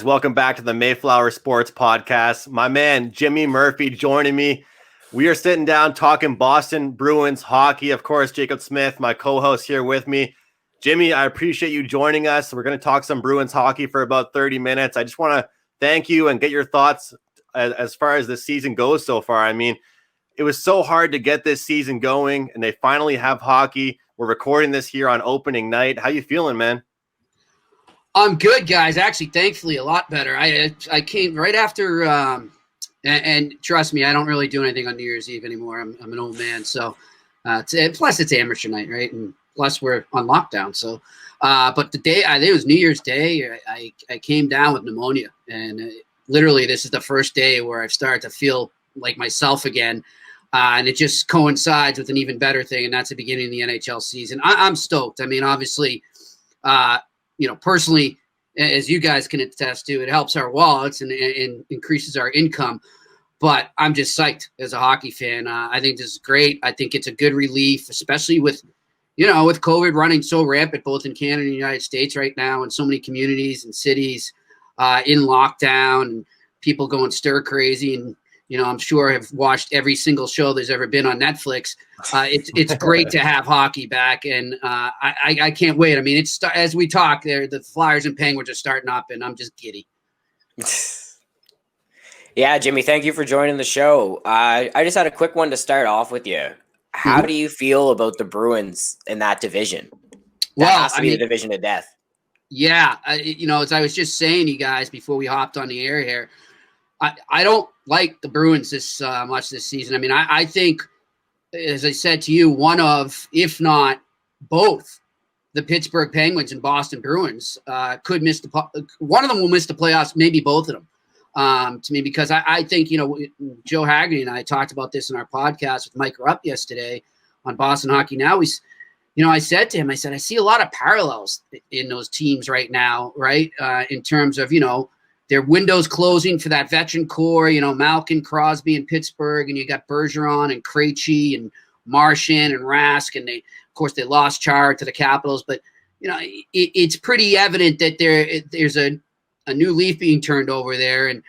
Welcome back to the Mayflower Sports Podcast. My man, Jimmy Murphy, joining me. We are sitting down talking Boston Bruins hockey. Of course, Jacob Smith, my co-host, here with me. Jimmy, I appreciate you joining us. We're going to talk some Bruins hockey for about 30 minutes. I just want to thank you and get your thoughts as far as this season goes so far. I mean, it was so hard to get this season going, and they finally have hockey. We're recording this here on opening night. How you feeling, man? I'm good, guys. Actually, thankfully, a lot better. I came right after, and trust me, I don't really do anything on New Year's Eve anymore. I'm an old man, so plus it's amateur night, right? And plus we're on lockdown. So, but the day I think it was New Year's Day, I came down with pneumonia, and literally this is the first day where I've started to feel like myself again, and it just coincides with an even better thing, and that's the beginning of the NHL season. I'm stoked. I mean, obviously. Personally, as you guys can attest to, it helps our wallets and increases our income. But I'm just psyched as a hockey fan. I think this is great. I think it's a good relief, especially with COVID running so rampant both in Canada and the United States right now, and so many communities and cities in lockdown, and people going stir crazy. And I'm sure have watched every single show there's ever been on Netflix. It's great to have hockey back, and I can't wait. I mean, as we talk, the Flyers and Penguins are starting up, and I'm just giddy. Yeah, Jimmy, thank you for joining the show. I just had a quick one to start off with you. How do you feel about the Bruins in that division? That has to be the division of death. Yeah, as I was just saying to you guys before we hopped on the air here, I don't like the Bruins this much this season. I mean, I think, as I said to you, one of, if not both, the Pittsburgh Penguins and Boston Bruins could miss one of them will miss the playoffs, maybe both of them, to me, because I think, Joe Haggerty and I talked about this in our podcast with Mike Rupp yesterday on Boston Hockey Now. I said to him, I see a lot of parallels in those teams right now, right, in terms of, their windows closing for that veteran core, Malkin, Crosby in Pittsburgh, and you got Bergeron and Krejci and Marchand and Rask, and they lost Chara to the Capitals, but it's pretty evident that there's a new leaf being turned over there, and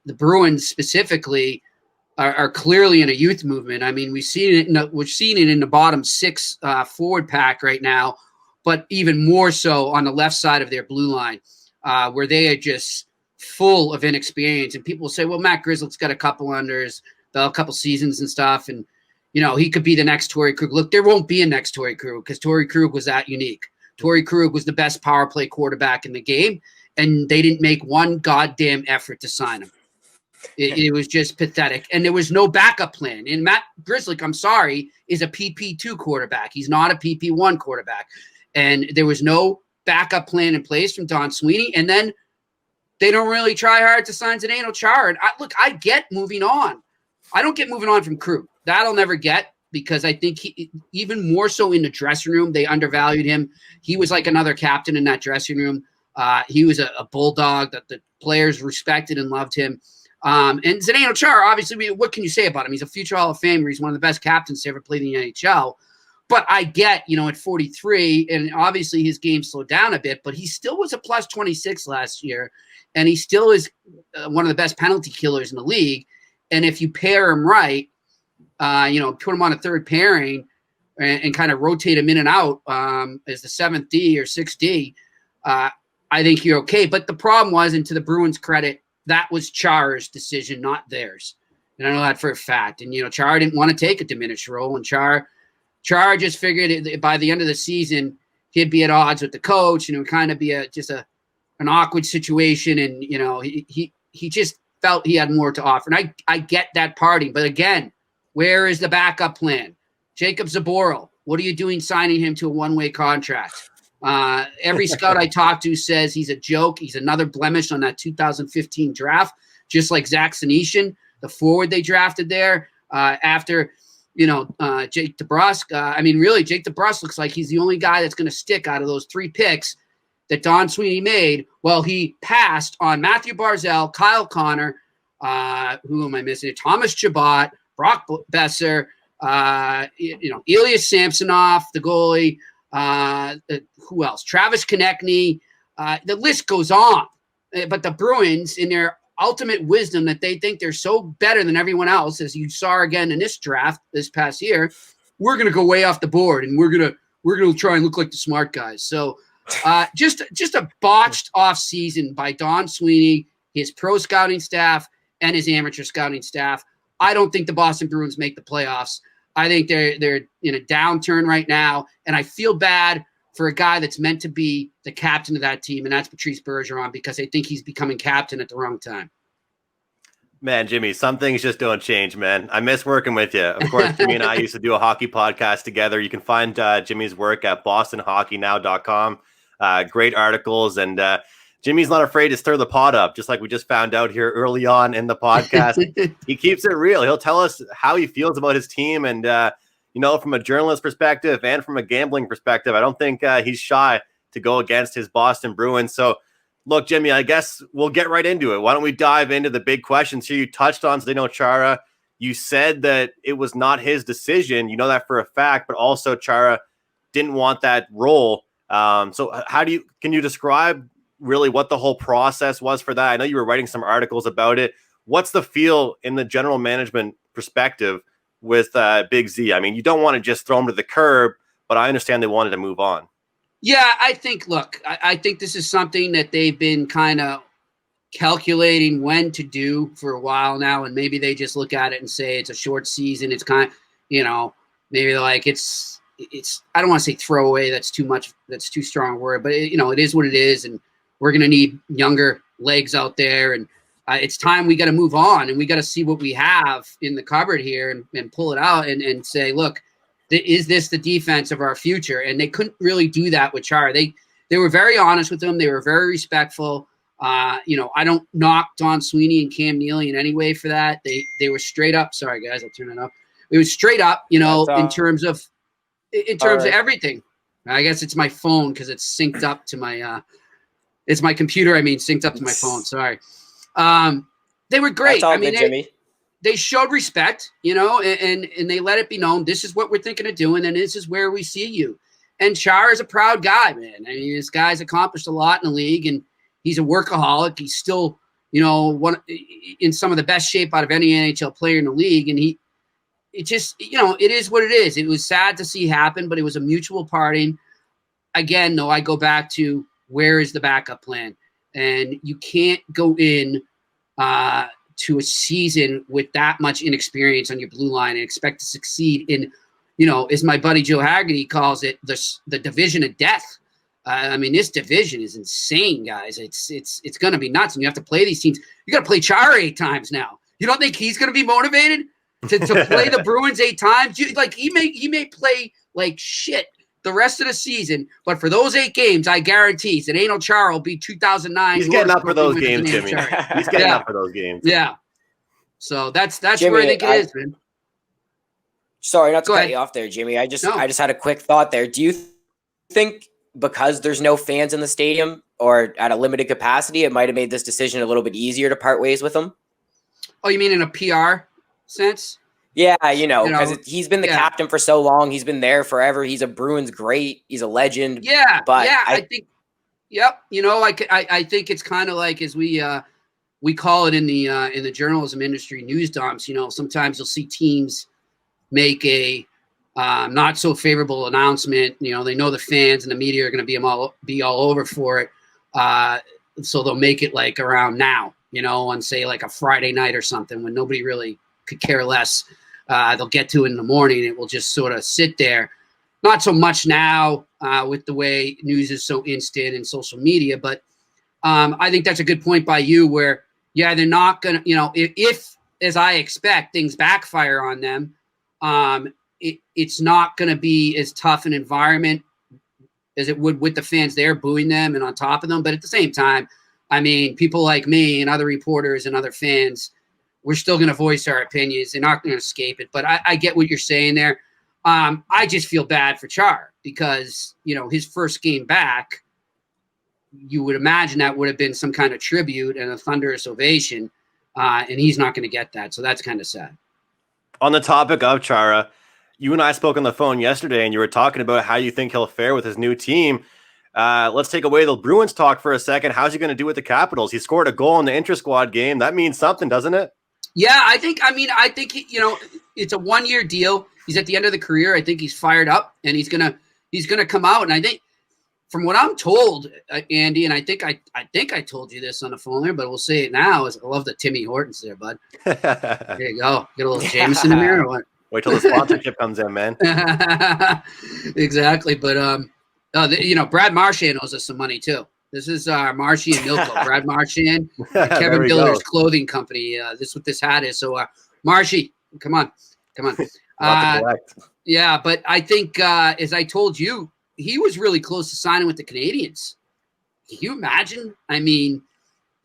the Bruins specifically are clearly in a youth movement. I mean, we've seen it in the bottom six forward pack right now, but even more so on the left side of their blue line. Where they are just full of inexperience. And people say, well, Matt Grizzlick's got a couple seasons and stuff. And, he could be the next Torrey Krug. Look, there won't be a next Torrey Krug because Torrey Krug was that unique. Torrey Krug was the best power play quarterback in the game, and they didn't make one goddamn effort to sign him. It was just pathetic. And there was no backup plan. And Matt Grizzlick, I'm sorry, is a PP2 quarterback. He's not a PP1 quarterback. And there was no backup plan in place from Don Sweeney, and then they don't really try hard to sign Zdeno Chara. And I get moving on. I don't get moving on from Krug. That I'll never get, because I think even more so in the dressing room, they undervalued him. He was like another captain in that dressing room. He was a bulldog that the players respected and loved him. And Zdeno Chara, obviously, what can you say about him? He's a future Hall of Famer. He's one of the best captains to ever play in the NHL. But I get, at 43, and obviously his game slowed down a bit, but he still was a plus 26 last year, and he still is one of the best penalty killers in the league. And if you pair him right, put him on a third pairing and kind of rotate him in and out as the 7th D or 6th D, I think you're okay. But the problem was, and to the Bruins' credit, that was Chara's decision, not theirs. And I know that for a fact. And, Chara didn't want to take a diminished role, and Chara just figured by the end of the season, he'd be at odds with the coach, and it would kind of be an awkward situation. And, he just felt he had more to offer. And I get that party. But again, where is the backup plan? Jacob Zaboral, what are you doing signing him to a one-way contract? Every scout I talk to says he's a joke. He's another blemish on that 2015 draft, just like Zach Senyshyn, the forward they drafted there after – Jake DeBrusk. Really, Jake DeBrusk looks like he's the only guy that's going to stick out of those 3 picks that Don Sweeney made. Well, he passed on Matthew Barzal, Kyle Connor, who am I missing? Thomas Chabot, Brock Besser, Ilya Samsonov, the goalie. Who else? Travis Konechny. The list goes on. But the Bruins, in their ultimate wisdom that they think they're so better than everyone else, as you saw again in this draft this past year, we're going to go way off the board, and we're going to try and look like the smart guys. So just a botched off season by Don Sweeney, his pro scouting staff, and his amateur scouting staff. I don't think the Boston Bruins make the playoffs. I think they're in a downturn right now, and I feel bad for a guy that's meant to be the captain of that team, and that's Patrice Bergeron, because I think he's becoming captain at the wrong time. Man, Jimmy, some things just don't change, man. I miss working with you. Of course, Jimmy and I used to do a hockey podcast together. You can find Jimmy's work at bostonhockeynow.com. Great articles, and Jimmy's not afraid to stir the pot up, just like we just found out here early on in the podcast. He keeps it real. He'll tell us how he feels about his team, and from a journalist perspective and from a gambling perspective, I don't think he's shy to go against his Boston Bruins. So, look, Jimmy, I guess we'll get right into it. Why don't we dive into the big questions here? You touched on Zdeno Chara. You said that it was not his decision. You know that for a fact, but also Chara didn't want that role. So can you describe really what the whole process was for that? I know you were writing some articles about it. What's the feel in the general management perspective with Big Z? I mean, you don't want to just throw him to the curb, but I understand they wanted to move on. Yeah, I think this is something that they've been kind of calculating when to do for a while now, and maybe they just look at it and say it's a short season. It's kind of, maybe they're like, it's I don't want to say throwaway. That's too much. That's too strong a word, but it is what it is, and we're going to need younger legs out there, and it's time we got to move on, and we got to see what we have in the cupboard here and pull it out and say, look, is this the defense of our future? And they couldn't really do that with Chara. They were very honest with him. They were very respectful. I don't knock Don Sweeney and Cam Neely in any way for that. They were straight up. Sorry, guys, I'll turn it up. It was straight up, in terms of everything. I guess it's my phone because it's synced up to my it's my computer. Synced up to my phone. Sorry. They were great. Jimmy. They showed respect, and they let it be known, this is what we're thinking of doing, and this is where we see you. And Chara is a proud guy, man. This guy's accomplished a lot in the league, and he's a workaholic. He's still, in some of the best shape out of any NHL player in the league. And it is what it is. It was sad to see happen, but it was a mutual parting. Again, though, I go back to, where is the backup plan? And you can't go in to a season with that much inexperience on your blue line and expect to succeed in, as my buddy Joe Haggerty calls it, the division of death. This division is insane, guys. It's going to be nuts, and you have to play these teams. You got to play Chara 8 times now. You don't think he's going to be motivated to play the Bruins 8 times? He may play like shit the rest of the season, but for those 8 games, I guarantee Zdeno Chara will be 2009. He's getting up for those games, Jimmy. He's getting up for those games. Yeah. So that's Jimmy, where I think it is, man. Sorry, not to cut you off there, Jimmy. I just had a quick thought there. Do you think because there's no fans in the stadium or at a limited capacity, it might have made this decision a little bit easier to part ways with him? Oh, you mean in a PR sense? Yeah, because he's been the captain for so long. He's been there forever. He's a Bruins great. He's a legend. Yeah, but I think, yep. I think it's kind of like, as we call it in the journalism industry, news dumps. Sometimes you'll see teams make a not so favorable announcement. They know the fans and the media are going to be all over for it. So they'll make it like around now, on say like a Friday night or something when nobody really could care less. They'll get to it in the morning. It will just sort of sit there. Not so much now with the way news is so instant and social media, but I think that's a good point by you where, they're not going to, if, as I expect, things backfire on them, it's not going to be as tough an environment as it would with the fans there booing them and on top of them. But at the same time, people like me and other reporters and other fans, we're still going to voice our opinions. They're not going to escape it. But I get what you're saying there. I just feel bad for Char because, his first game back, you would imagine that would have been some kind of tribute and a thunderous ovation. And he's not going to get that. So that's kind of sad. On the topic of Chara, you and I spoke on the phone yesterday, and you were talking about how you think he'll fare with his new team. Let's take away the Bruins talk for a second. How's he going to do with the Capitals? He scored a goal in the inter-squad game. That means something, doesn't it? Yeah, I think it's a 1-year deal. He's at the end of the career. I think he's fired up, and he's gonna come out. And I think, from what I'm told, Andy, and I think I told you this on the phone there, but we'll say it now. Is I love the Timmy Hortons there, bud. There you go. Get a little Jameson in there, or what? Wait till the sponsorship comes in, man. Exactly, but Brad Marchand owes us some money too. This is Marshy and Milko. Brad Marchand, Kevin Diller's clothing company. This is what this hat is. So, Marshy, come on. Yeah, but I think, as I told you, he was really close to signing with the Canadiens. Can you imagine? I mean,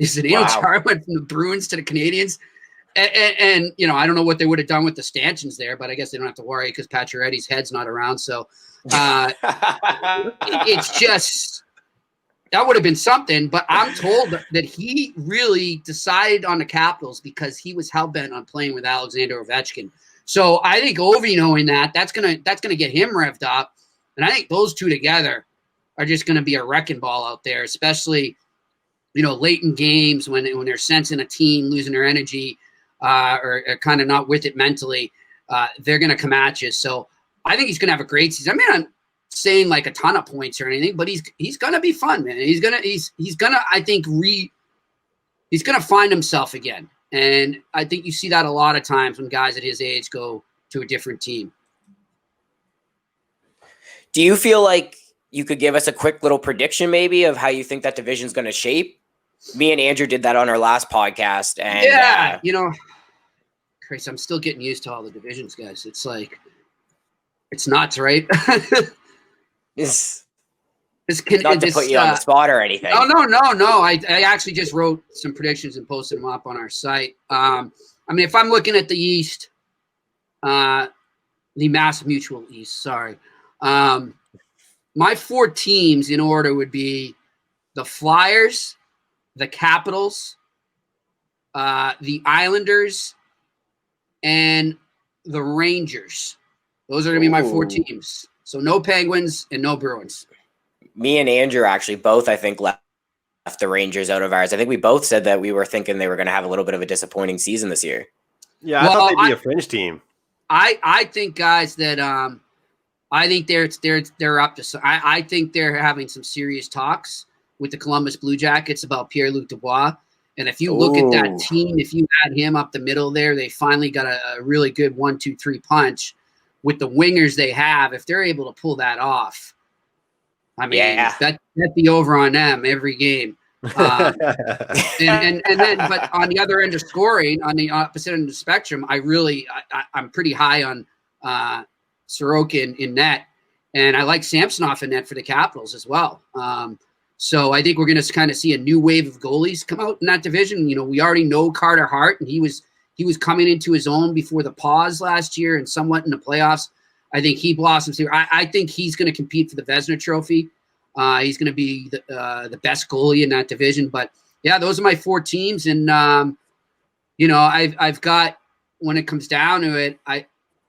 Zdeno Chara went from the Bruins to the Canadiens. And I don't know what they would have done with the stanchions there, but I guess they don't have to worry because Pacioretty's head's not around. So it's just – that would have been something, but I'm told that he really decided on the Capitals because he was hell-bent on playing with Alexander Ovechkin. So I think Ovi knowing that's gonna get him revved up, and I think those two together are just gonna be a wrecking ball out there, especially late in games when they're sensing a team losing their energy or kind of not with it mentally. They're gonna come at you. So I think he's gonna have a great season. I mean, I'm saying like a ton of points or anything, but he's gonna be fun, man. He's gonna I think he's gonna find himself again, and I think you see that a lot of times when guys at his age go to a different team. Do you feel like you could give us a quick little prediction maybe of how you think that division's going to shape? Me and Andrew did that on our last podcast, and Chris, I'm still getting used to all the divisions, guys. It's like it's nuts, right? Not to put you on the spot or anything. Oh, no. I actually just wrote some predictions and posted them up on our site. I mean, if I'm looking at the East, the Mass Mutual East, sorry. My 4 teams in order would be the Flyers, the Capitals, the Islanders, and the Rangers. Those are going to be my 4 teams. So no Penguins and no Bruins. Me and Andrew actually both, I think, left the Rangers out of ours. I think we both said that we were thinking they were going to have a little bit of a disappointing season this year. Yeah, I thought they'd be a fringe team. I think, guys, that I think they're up to. I think they're having some serious talks with the Columbus Blue Jackets about Pierre-Luc Dubois. And if you look at that team, if you add him up the middle there, they finally got a really good 1-2-3 punch with the wingers they have. If they're able to pull that off, I mean, bet the over on them every game. And then, but on the other end of scoring, on the opposite end of the spectrum, I'm pretty high on Sorokin in net, and I like Samsonov in net for the Capitals as well. So I think we're going to kind of see a new wave of goalies come out in that division. We already know Carter Hart, and he was coming into his own before the pause last year and somewhat in the playoffs. I think he blossoms here. I think he's going to compete for the Vezina Trophy. He's going to be the best goalie in that division. But yeah, those are my 4 teams, and I've got, when it comes down to it,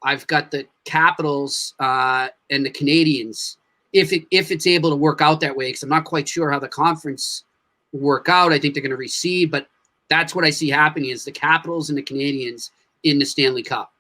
I've got the Capitals and the Canadiens. If it's able to work out that way, because I'm not quite sure how the conference will work out. I think they're going to recede, but that's what I see happening is the Capitals and the Canadiens in the Stanley Cup.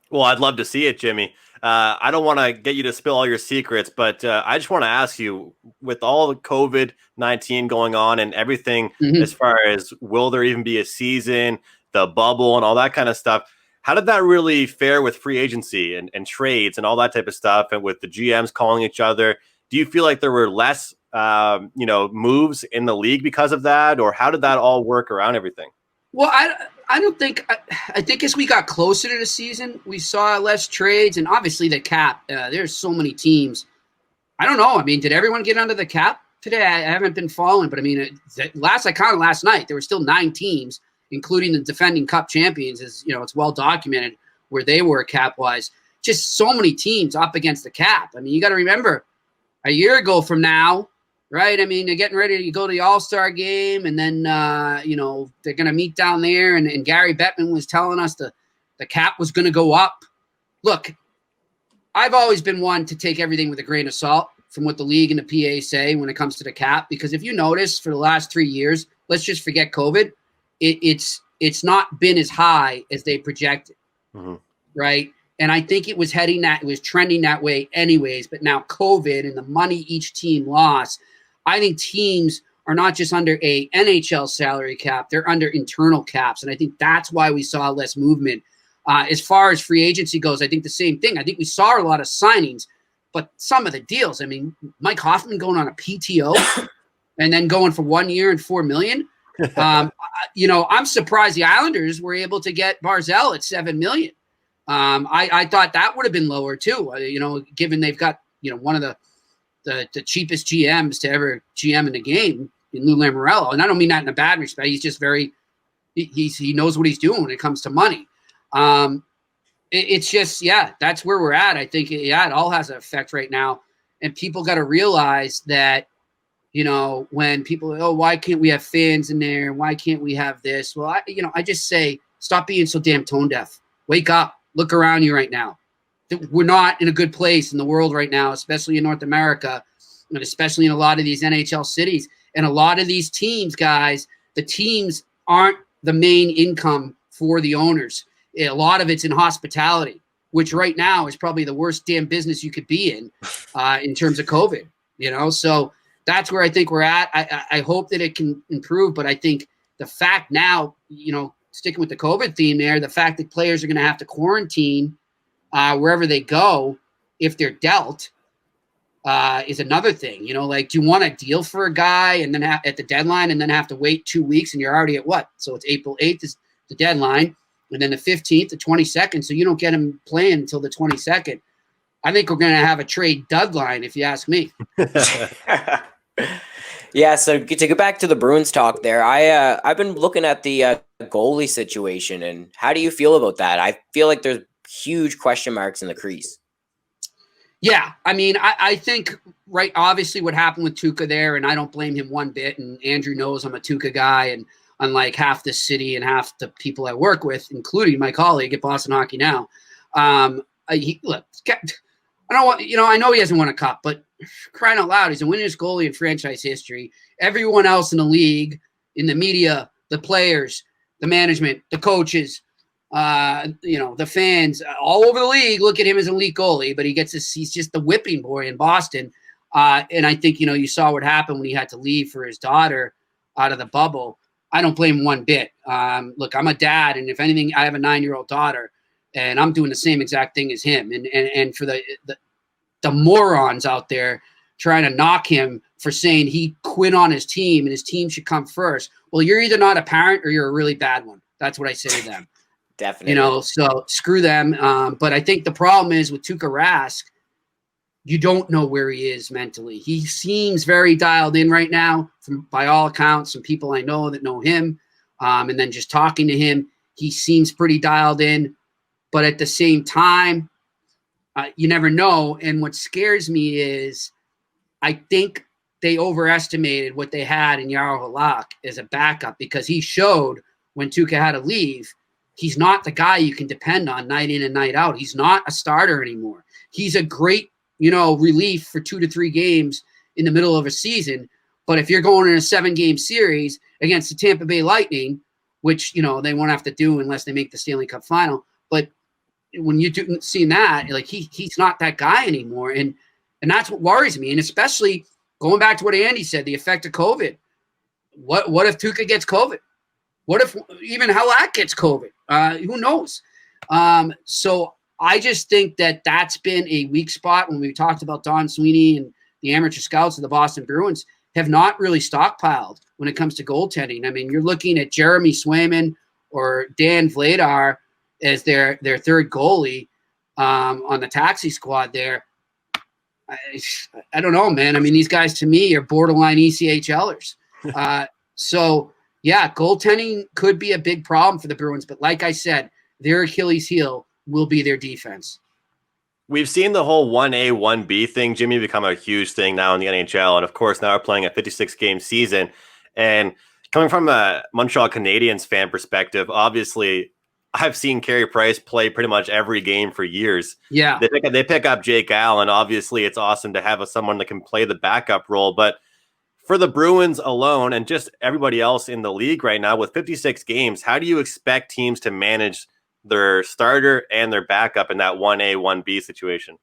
Well, I'd love to see it, Jimmy. I don't want to get you to spill all your secrets, but I just want to ask you, with all the COVID-19 going on and everything, as far as will there even be a season, the bubble and all that kind of stuff, how did that really fare with free agency and trades and all that type of stuff, and with the GMs calling each other? Do you feel like there were less moves in the league because of that, or how did that all work around everything? Well, I don't think – I think as we got closer to the season, we saw less trades, and obviously the cap, there's so many teams. I don't know. I mean, did everyone get under the cap today? I haven't been following, but I mean, I counted last night, there were still 9 teams, including the defending cup champions, it's well documented where they were cap-wise. Just so many teams up against the cap. I mean, you got to remember, a year ago from now, right? I mean, they're getting ready to go to the All-Star game, and then, they're going to meet down there, and Gary Bettman was telling us the cap was going to go up. Look, I've always been one to take everything with a grain of salt. from what the league and the PA say when it comes to the cap, because if you notice for the last 3 years, let's just forget COVID, it's not been as high as they projected, right? And I think it was trending that way anyways, but now COVID and the money each team lost, I think teams are not just under a NHL salary cap, they're under internal caps. And I think that's why we saw less movement. As far as free agency goes, I think the same thing. I think we saw a lot of signings, but some of the deals, I mean, Mike Hoffman going on a PTO and then going for 1 year and $4 million. I'm surprised the Islanders were able to get Barzal at $7 million. I thought that would have been lower too, given they've got, one of the cheapest GMs to ever GM in the game in Lou Lamoriello. And I don't mean that in a bad respect. He's just he knows what he's doing when it comes to money. It's just, that's where we're at. I think, it all has an effect right now. And people got to realize that, when people, why can't we have fans in there? Why can't we have this? Well, I just say, stop being so damn tone deaf. Wake up. Look around you right now. We're not in a good place in the world right now, especially in North America, and especially in a lot of these NHL cities. And a lot of these teams, guys, the teams aren't the main income for the owners. A lot of it's in hospitality, which right now is probably the worst damn business you could be in terms of COVID, So that's where I think we're at. I hope that it can improve, but I think the fact now, sticking with the COVID theme there, the fact that players are going to have to quarantine wherever they go if they're dealt is another thing. Do you want to deal for a guy and then at the deadline and then have to wait 2 weeks and you're already at what? So it's April 8th is the deadline, and then the 15th, the 22nd, so you don't get him playing until the 22nd. I think we're going to have a trade deadline, if you ask me. Yeah, so to go back to the Bruins talk there, I've been looking at the goalie situation, and how do you feel about that? I feel like there's huge question marks in the crease. Yeah, I mean, I think, right, obviously what happened with Tuukka there, and I don't blame him one bit, and Andrew knows I'm a Tuukka guy, and unlike half the city and half the people I work with, including my colleague at Boston Hockey Now, I know he hasn't won a cup, but crying out loud, he's the winningest goalie in franchise history. Everyone else in the league, in the media, the players, the management, the coaches, the fans all over the league look at him as an elite goalie, but he's just the whipping boy in Boston. And I think, you saw what happened when he had to leave for his daughter out of the bubble. I don't blame him one bit. Look, I'm a dad, and if anything, I have a 9-year-old daughter, and I'm doing the same exact thing as him. And for the morons out there trying to knock him for saying he quit on his team and his team should come first. Well, you're either not a parent or you're a really bad one. That's what I say to them. Definitely. So screw them. But I think the problem is with Tuukka Rask, you don't know where he is mentally. He seems very dialed in right now, by all accounts, some people I know that know him. And then just talking to him, he seems pretty dialed in. But at the same time, you never know. And what scares me is I think they overestimated what they had in Jaro Halak as a backup, because he showed when Tuukka had to leave, he's not the guy you can depend on night in and night out. He's not a starter anymore. He's a great, relief for 2 to 3 games in the middle of a season. But if you're going in a 7-game series against the Tampa Bay Lightning, which, they won't have to do unless they make the Stanley Cup final. But when you do see that, like he's not that guy anymore. And that's what worries me. And especially going back to what Andy said, the effect of COVID. What if Tuukka gets COVID? What if even Halak gets COVID? Who knows? So I just think that that's been a weak spot when we talked about Don Sweeney and the amateur scouts of the Boston Bruins have not really stockpiled when it comes to goaltending. I mean, you're looking at Jeremy Swayman or Dan Vladar as their third goalie on the taxi squad there. I don't know, man. I mean, these guys to me are borderline ECHLers. So, yeah, goaltending could be a big problem for the Bruins. But like I said, their Achilles heel will be their defense. We've seen the whole 1A, 1B thing, Jimmy, become a huge thing now in the NHL. And, of course, now we're playing a 56-game season. And coming from a Montreal Canadiens fan perspective, obviously, I've seen Carey Price play pretty much every game for years. Yeah. They pick up Jake Allen. Obviously, it's awesome to have someone that can play the backup role. But for the Bruins alone and just everybody else in the league right now with 56 games, how do you expect teams to manage their starter and their backup in that 1A, 1B situation?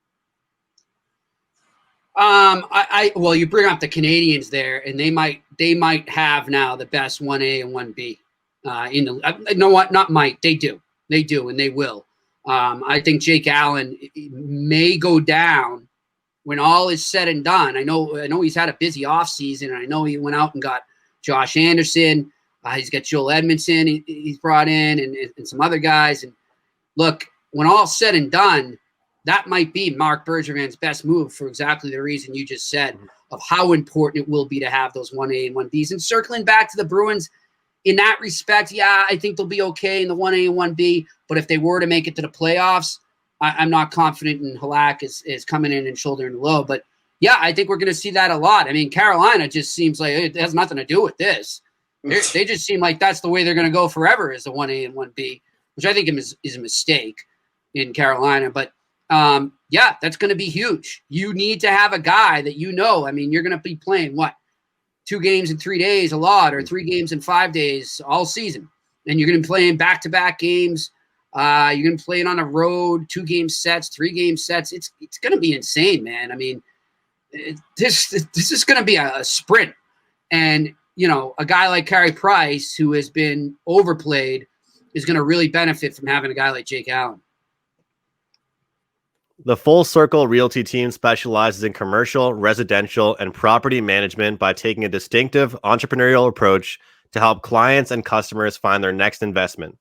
Well, you bring up the Canadians there, and they might have now the best 1A and 1B in the. You know what? Not might. They do, and they will. I think Jake Allen may go down when all is said and done. I know he's had a busy offseason, and I know he went out and got Josh Anderson. He's got Joel Edmondson he's brought in, and some other guys. And look, when all's said and done, that might be Marc Bergevin's best move for exactly the reason you just said of how important it will be to have those 1A and 1Bs. And circling back to the Bruins in that respect, yeah, I think they'll be okay in the 1A and 1B. But if they were to make it to the playoffs, I'm not confident in Halak is coming in and shouldering the load. But yeah, I think we're going to see that a lot. I mean, Carolina just seems like it has nothing to do with this. They just seem like that's the way they're going to go forever is the 1A and 1B, which I think is a mistake in Carolina. But yeah, that's going to be huge. You need to have a guy that I mean, you're going to be playing, 2 games in 3 days a lot, or 3 games in 5 days all season. And you're going to be playing back-to-back games. You're going to play it on a road, 2-game sets, 3-game sets. It's going to be insane, man. I mean, this is going to be a sprint. And, a guy like Carey Price, who has been overplayed, is going to really benefit from having a guy like Jake Allen. The Full Circle Realty team specializes in commercial, residential, and property management by taking a distinctive entrepreneurial approach to help clients and customers find their next investment.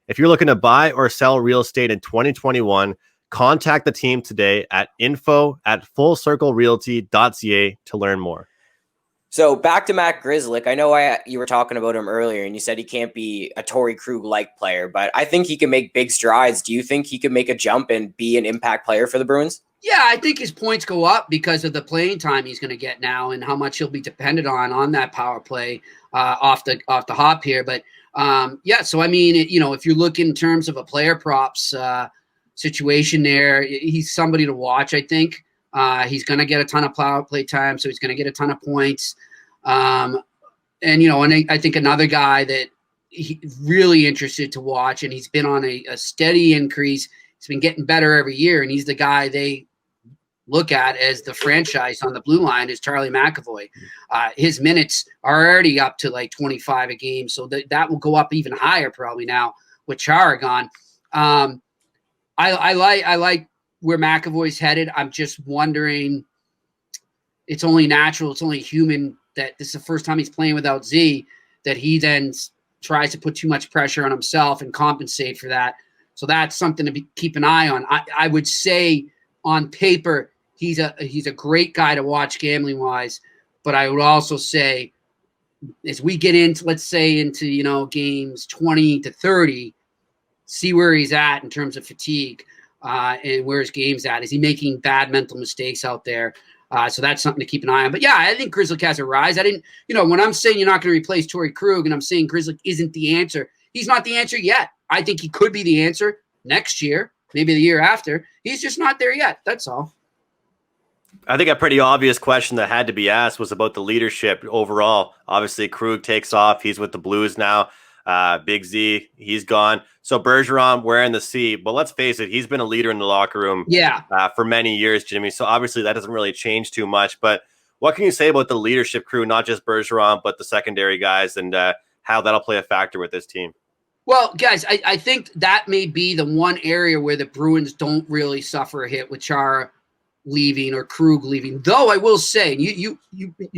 If you're looking to buy or sell real estate in 2021, contact the team today at info@fullcirclerealty.ca to learn more. So back to Matt Grzelcyk. I know you were talking about him earlier, and you said he can't be a Torrey Krug-like player, but I think he can make big strides. Do you think he could make a jump and be an impact player for the Bruins? Yeah, I think his points go up because of the playing time he's going to get now and how much he'll be dependent on that power play off the hop here. But yeah, so I mean, if you look in terms of a player props situation there, he's somebody to watch. I think he's going to get a ton of power play time, so he's going to get a ton of points. And I think another guy that he's really interested to watch, and he's been on a steady increase. He's been getting better every year, and he's the guy they look at as the franchise on the blue line is Charlie McAvoy. His minutes are already up to like 25 a game, so that will go up even higher probably now with Chara gone. I like where McAvoy's headed. I'm just wondering, it's only natural, it's only human that this is the first time he's playing without Z, that he then tries to put too much pressure on himself and compensate for that. So that's something to keep an eye on. I would say on paper, he's a great guy to watch gambling wise, but I would also say as we get into, let's say into, games 20 to 30, see where he's at in terms of fatigue and where his game's at. Is he making bad mental mistakes out there? So that's something to keep an eye on. But yeah, I think Grzelcyk has a rise. I didn't, when I'm saying you're not going to replace Torrey Krug and I'm saying Grzelcyk isn't the answer, he's not the answer yet. I think he could be the answer next year, maybe the year after. He's just not there yet. That's all. I think a pretty obvious question that had to be asked was about the leadership overall. Obviously, Krug takes off. He's with the Blues now. Big Z, he's gone. So Bergeron wearing the C. But let's face it, he's been a leader in the locker room for many years, Jimmy. So obviously that doesn't really change too much. But what can you say about the leadership crew, not just Bergeron, but the secondary guys, and how that'll play a factor with this team? Well, guys, I think that may be the one area where the Bruins don't really suffer a hit with Chara leaving or Krug leaving. Though I will say, you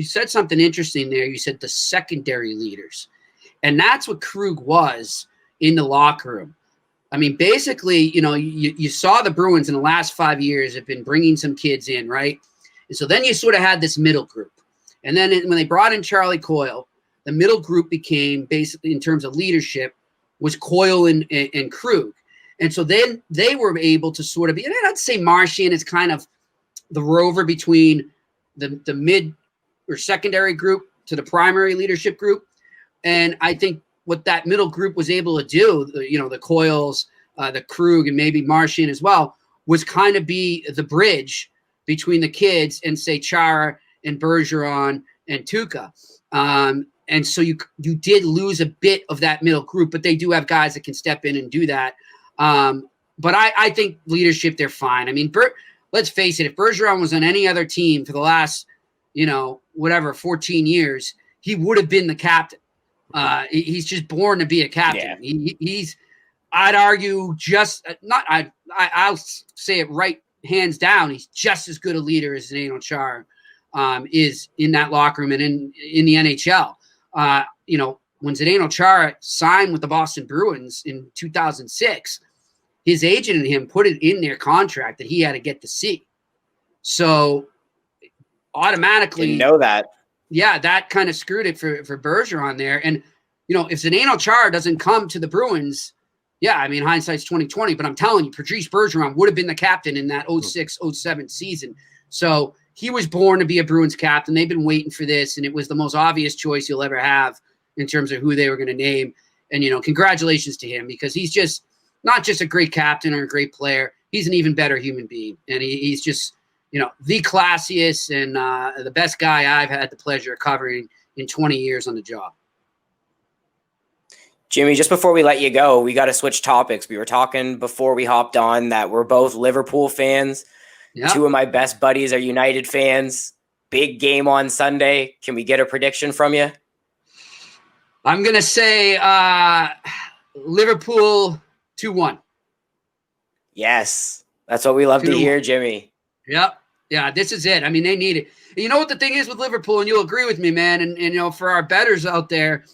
said something interesting there. You said the secondary leaders. And that's what Krug was in the locker room. I mean, basically, you saw the Bruins in the last 5 years have been bringing some kids in, right? And so then you sort of had this middle group. And then when they brought in Charlie Coyle, the middle group became basically, in terms of leadership, was Coyle and Krug. And so then they were able to sort of be, and I'd say Marchand is kind of the rover between the mid or secondary group to the primary leadership group. And I think what that middle group was able to do, the Coyles, the Krug, and maybe Marchand as well, was kind of be the bridge between the kids and say Chara and Bergeron and Tuukka. And so you did lose a bit of that middle group, but they do have guys that can step in and do that. But I think leadership, they're fine. I mean, let's face it, if Bergeron was on any other team for the last, 14 years, he would have been the captain. He's just born to be a captain. Yeah. I'd argue I'll say it right, hands down, he's just as good a leader as Zdeno Chara is in that locker room and in the NHL. When Zdeno Chara signed with the Boston Bruins in 2006, his agent and him put it in their contract that he had to get the C. So automatically, didn't know that. Yeah, that kind of screwed it for Bergeron there. And if Zdeno Chara doesn't come to the Bruins, yeah, I mean, hindsight's 20/20. But I'm telling you, Patrice Bergeron would have been the captain in that 06-07 season. So he was born to be a Bruins captain. They've been waiting for this, and it was the most obvious choice you'll ever have in terms of who they were going to name. And, congratulations to him, because he's just not just a great captain or a great player. He's an even better human being. And he's just, the classiest and the best guy I've had the pleasure of covering in 20 years on the job. Jimmy, just before we let you go, we got to switch topics. We were talking before we hopped on that we're both Liverpool fans. Yep. Two of my best buddies are United fans. Big game on Sunday. Can we get a prediction from you? I'm going to say Liverpool 2-1. Yes. That's what we love to hear, Jimmy. Yep. Yeah, this is it. I mean, they need it. You know what the thing is with Liverpool, and you'll agree with me, man, and for our bettors out there,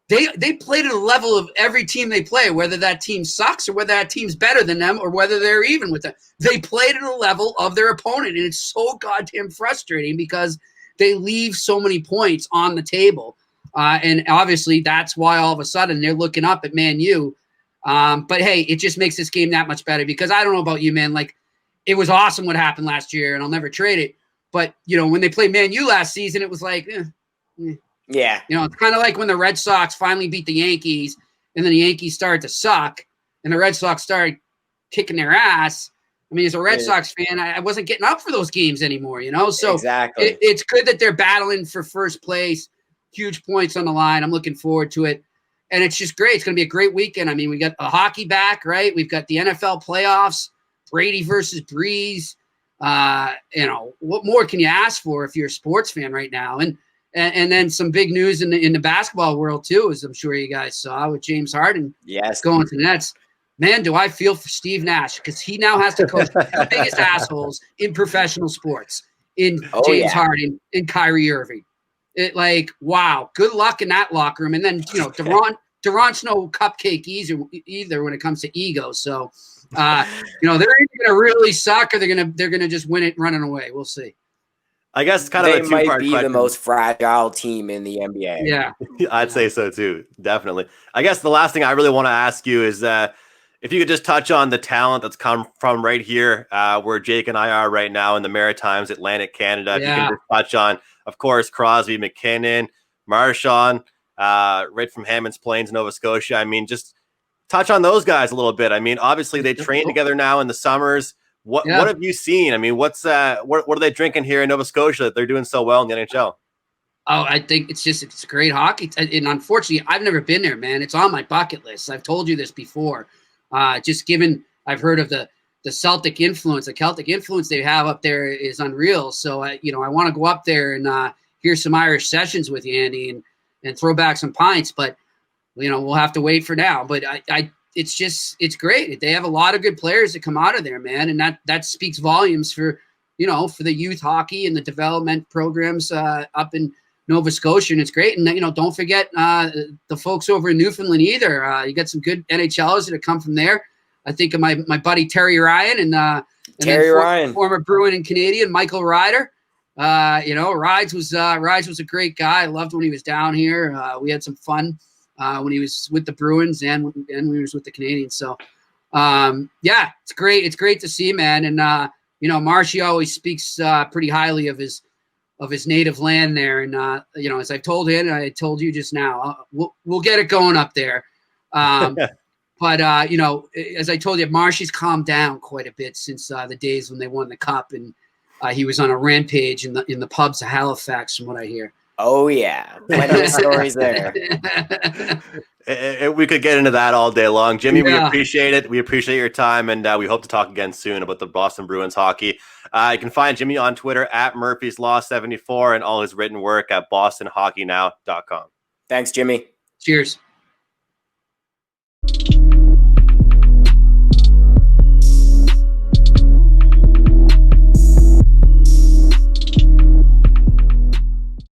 They played at a level of every team they play, whether that team sucks or whether that team's better than them or whether they're even with them. They played at a level of their opponent, and it's so goddamn frustrating because they leave so many points on the table. And obviously that's why all of a sudden they're looking up at Man U. But, hey, it just makes this game that much better because I don't know about you, man. Like, it was awesome what happened last year, and I'll never trade it. But, when they played Man U last season, it was like, Yeah. It's kind of like when the Red Sox finally beat the Yankees and then the Yankees started to suck and the Red Sox started kicking their ass. I mean, as a Red Sox fan, I wasn't getting up for those games anymore, So exactly. It's good that they're battling for first place, huge points on the line. I'm looking forward to it. And it's just great. It's going to be a great weekend. I mean, we got the hockey back, right? We've got the NFL playoffs, Brady versus Breeze. What more can you ask for if you're a sports fan right now? And then some big news in the basketball world too, as I'm sure you guys saw with James Harden going to the Nets. Man, do I feel for Steve Nash because he now has to coach the biggest assholes in professional sports in James Harden and Kyrie Irving. Wow, good luck in that locker room. And then Durant's no cupcake either when it comes to ego. So they're either going to really suck or they're going to just win it running away. We'll see. I guess kind of a two-part question. They might be the most fragile team in the NBA. Yeah. I'd say so too. Definitely. I guess the last thing I really want to ask you is if you could just touch on the talent that's come from right here where Jake and I are right now in the Maritimes, Atlantic Canada. If you can just touch on, of course, Crosby, McKinnon, Marchand, right from Hammonds Plains, Nova Scotia. I mean, just touch on those guys a little bit. I mean, obviously they train together now in the summers. What have you seen? I mean, what are they drinking here in Nova Scotia that they're doing so well in the NHL? Oh, I think it's great hockey. And unfortunately, I've never been there, man. It's on my bucket list. I've told you this before. Just given I've heard of the Celtic influence, the Celtic influence they have up there is unreal. So, I want to go up there and hear some Irish sessions with you, Andy, and throw back some pints. But, we'll have to wait for now. But it's great. They have a lot of good players that come out of there, man. And that speaks volumes for the youth hockey and the development programs up in Nova Scotia. And it's great. And, don't forget the folks over in Newfoundland either. You got some good NHLers that have come from there. I think of my buddy Terry Ryan and former Bruin and Canadian Michael Ryder. Rides was a great guy. I loved when he was down here. We had some fun. When he was with the Bruins and when he was with the Canadians. So, it's great. It's great to see, man. And, Marshy always speaks pretty highly of his of his native land there. And, as I've told him, and I told you just now, we'll get it going up there. But, as I told you, Marshy's calmed down quite a bit since the days when they won the cup, and he was on a rampage in the pubs of Halifax, from what I hear. Oh, yeah. Plenty of stories there. We could get into that all day long. Jimmy, we appreciate it. We appreciate your time, and we hope to talk again soon about the Boston Bruins hockey. You can find Jimmy on Twitter at Murphy's Law 74 and all his written work at bostonhockeynow.com. Thanks, Jimmy. Cheers.